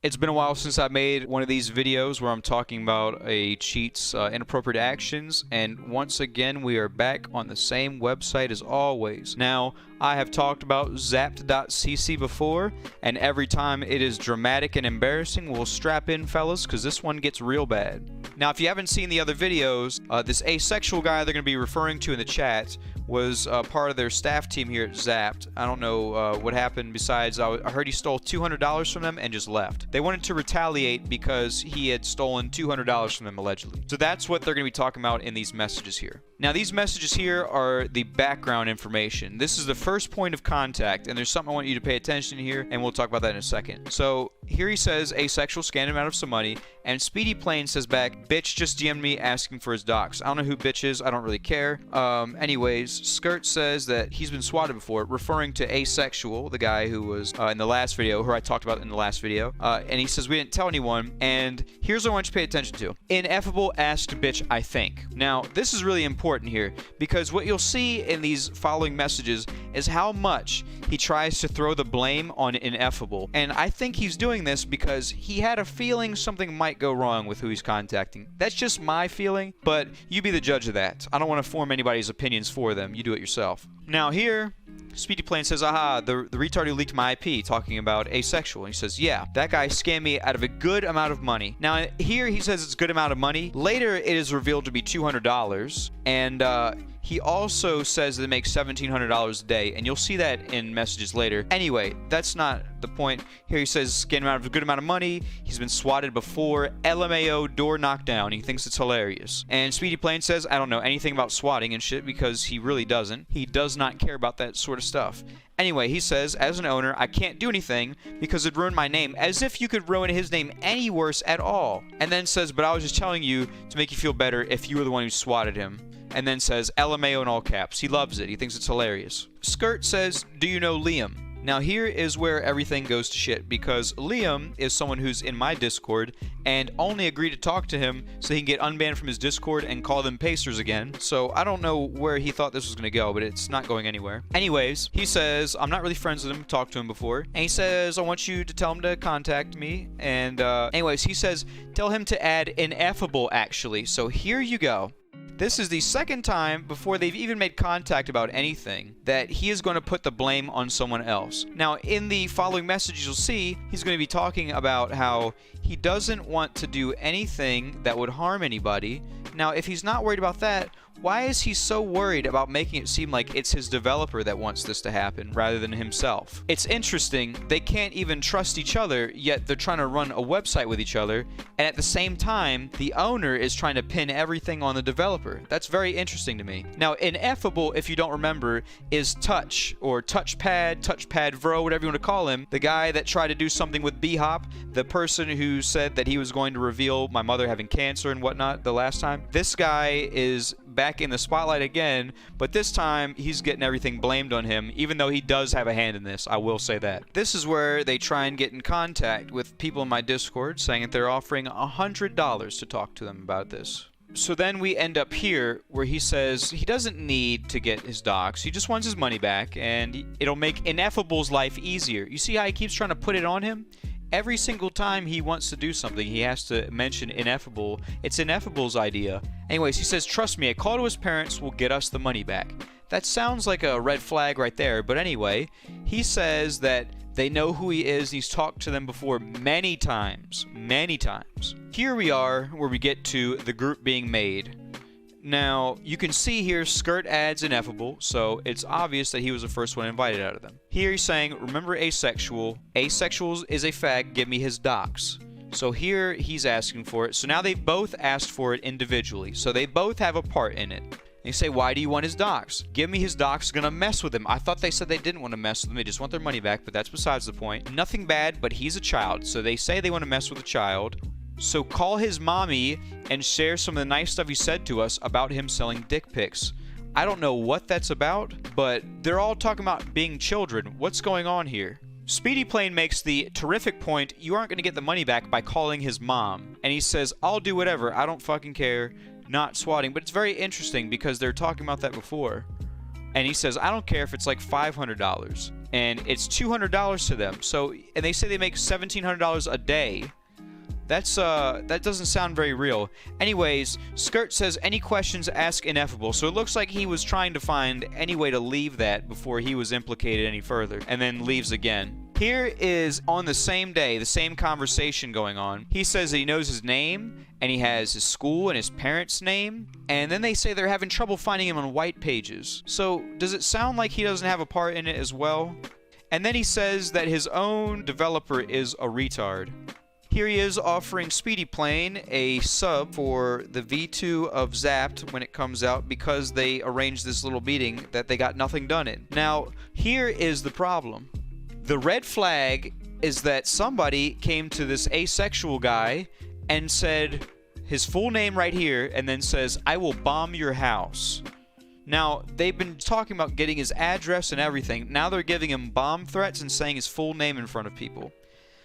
It's been a while since I made one of these videos where I'm talking about a cheat's inappropriate actions, and once again we are back on the same website as always. Now, I have talked about zapped.cc before, and every time it is dramatic and embarrassing. We'll strap in, fellas, because this one gets real bad. Now, if you haven't seen the other videos, this asexual guy they're going to be referring to in the chat was part of their staff team here at Zapped. I don't know what happened besides I heard he stole $200 from them and just left. They wanted to retaliate because he had stolen $200 from them allegedly. So that's what they're going to be talking about in these messages here. Now, these messages here are the background information. This is the first point of contact, and there's something I want you to pay attention to here, and we'll talk about that in a second. So here he says, asexual, scanned him out of some money, and Speedy Plane says back, bitch just DM'd me asking for his docs. I don't know who bitch is, I don't really care. Anyways, Skirt says that he's been swatted before, referring to asexual, the guy who was in the last video, who I talked about in the last video, and he says we didn't tell anyone, and here's what I want you to pay attention to. Ineffable asked bitch, I think. Now, this is really important here, because what you'll see in these following messages is how much he tries to throw the blame on Ineffable, and I think he's doing this because he had a feeling something might go wrong with who he's contacting. That's just my feeling, but you be the judge of that. I don't want to form anybody's opinions for them. You do it yourself. Now here, Speedy Plane says, aha, the retard who leaked my IP, talking about asexual. And he says, yeah, that guy scammed me out of a good amount of money. Now, here he says it's a good amount of money. Later, it is revealed to be $200. And he also says that it makes $1,700 a day. And you'll see that in messages later. Anyway, that's not the point. Here he says, scammed him out of a good amount of money. He's been swatted before. LMAO, door knockdown. He thinks it's hilarious. And Speedy Plane says, I don't know anything about swatting and shit, because he really doesn't. He does not care about that sort of stuff. Anyway, he says, as an owner, I can't do anything because it'd ruin my name, as if you could ruin his name any worse at all. And then says, but I was just telling you to make you feel better if you were the one who swatted him. And then says, LMAO in all caps. He loves it. He thinks it's hilarious. Skirt says, do you know Liam? Now here is where everything goes to shit, because Liam is someone who's in my Discord and only agreed to talk to him so he can get unbanned from his Discord and call them pasters again. So I don't know where he thought this was going to go, but it's not going anywhere. Anyways, he says, I'm not really friends with him, talked to him before, and he says, I want you to tell him to contact me. And anyways, he says, tell him to add Ineffable actually. So here you go. This is the second time before they've even made contact about anything that he is going to put the blame on someone else. Now, in the following message, you'll see he's going to be talking about how he doesn't want to do anything that would harm anybody. Now, if he's not worried about that, why is he so worried about making it seem like it's his developer that wants this to happen rather than himself? It's interesting, they can't even trust each other, yet they're trying to run a website with each other, and at the same time, the owner is trying to pin everything on the developer. That's very interesting to me. Now, Ineffable, if you don't remember, is Touch, or Touchpad Bro, whatever you want to call him, the guy that tried to do something with B-Hop, the person who said that he was going to reveal my mother having cancer and whatnot the last time. This guy is back in the spotlight again, but this time he's getting everything blamed on him, even though he does have a hand in this, I will say that. This is where they try and get in contact with people in my Discord, saying that they're offering $100 to talk to them about this. So then we end up here, where he says he doesn't need to get his docs, he just wants his money back, and it'll make Ineffable's life easier. You see how he keeps trying to put it on him? Every single time he wants to do something, he has to mention Ineffable. It's Ineffable's idea. Anyways, he says, trust me, a call to his parents will get us the money back. That sounds like a red flag right there, but anyway, he says that they know who he is, and he's talked to them before many times. Many times. Here we are, where we get to the group being made. Now, you can see here Skirt adds Ineffable, so it's obvious that he was the first one invited out of them. Here he's saying, remember asexual. Asexual is a fag, give me his docs. So here he's asking for it. So now they both asked for it individually. So they both have a part in it. And you say, why do you want his docs? Give me his docs, gonna mess with him. I thought they said they didn't want to mess with him, they just want their money back, but that's besides the point. Nothing bad, but he's a child, so they say they want to mess with a child. So call his mommy and share some of the nice stuff he said to us about him selling dick pics. I don't know what that's about, but they're all talking about being children. What's going on here? Speedy Plane makes the terrific point, you aren't going to get the money back by calling his mom. And he says, I'll do whatever, I don't fucking care, not swatting. But it's very interesting because they're talking about that before. And he says, I don't care if it's like $500. and it's $200 to them. So, and they say they make $1,700 a day. That doesn't sound very real. Anyways, Skirt says any questions, ask Ineffable. So it looks like he was trying to find any way to leave that before he was implicated any further, and then leaves again. Here is on the same day, the same conversation going on. He says that he knows his name, and he has his school and his parents' name, and then they say they're having trouble finding him on white pages. So does it sound like he doesn't have a part in it as well? And then he says that his own developer is a retard. Here he is offering Speedy Plane a sub for the V2 of Zapped when it comes out because they arranged this little meeting that they got nothing done in. Now, here is the problem. The red flag is that somebody came to this asexual guy and said his full name right here and then says, "I will bomb your house." Now, they've been talking about getting his address and everything. Now they're giving him bomb threats and saying his full name in front of people.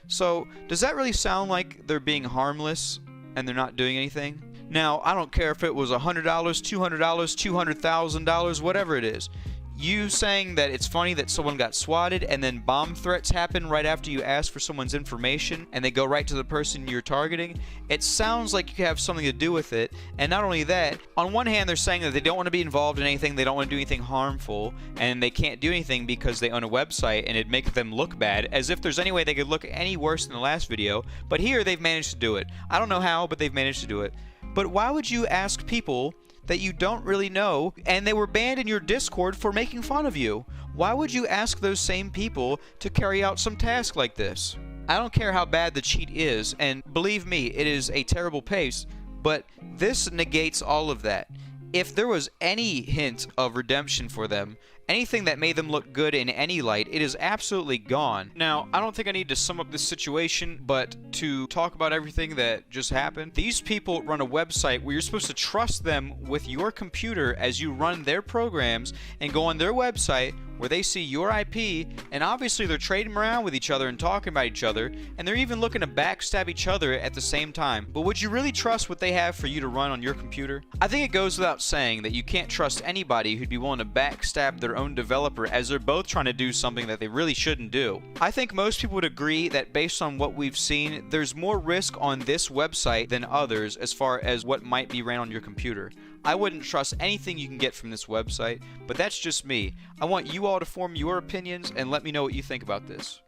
So, does that really sound like they're being harmless and they're not doing anything? Now, I don't care if it was $100, $200, $200,000, whatever it is. You saying that it's funny that someone got swatted and then bomb threats happen right after you ask for someone's information and they go right to the person you're targeting, it sounds like you have something to do with it. And not only that, on one hand they're saying that they don't want to be involved in anything, they don't want to do anything harmful, and they can't do anything because they own a website and it makes them look bad, as if there's any way they could look any worse than the last video. But here they've managed to do it. I don't know how, but they've managed to do it. But why would you ask people that you don't really know, and they were banned in your Discord for making fun of you? Why would you ask those same people to carry out some task like this? I don't care how bad the cheat is, and believe me, it is a terrible pace, but this negates all of that. If there was any hint of redemption for them, anything that made them look good in any light, it is absolutely gone. Now, I don't think I need to sum up this situation, but to talk about everything that just happened, these people run a website where you're supposed to trust them with your computer as you run their programs and go on their website where they see your IP, and obviously they're trading around with each other and talking about each other, and they're even looking to backstab each other at the same time. But would you really trust what they have for you to run on your computer? I think it goes without saying that you can't trust anybody who'd be willing to backstab their own developer, as they're both trying to do something that they really shouldn't do. I think most people would agree that based on what we've seen, there's more risk on this website than others as far as what might be ran on your computer. I wouldn't trust anything you can get from this website, but that's just me. I want you all to form your opinions and let me know what you think about this.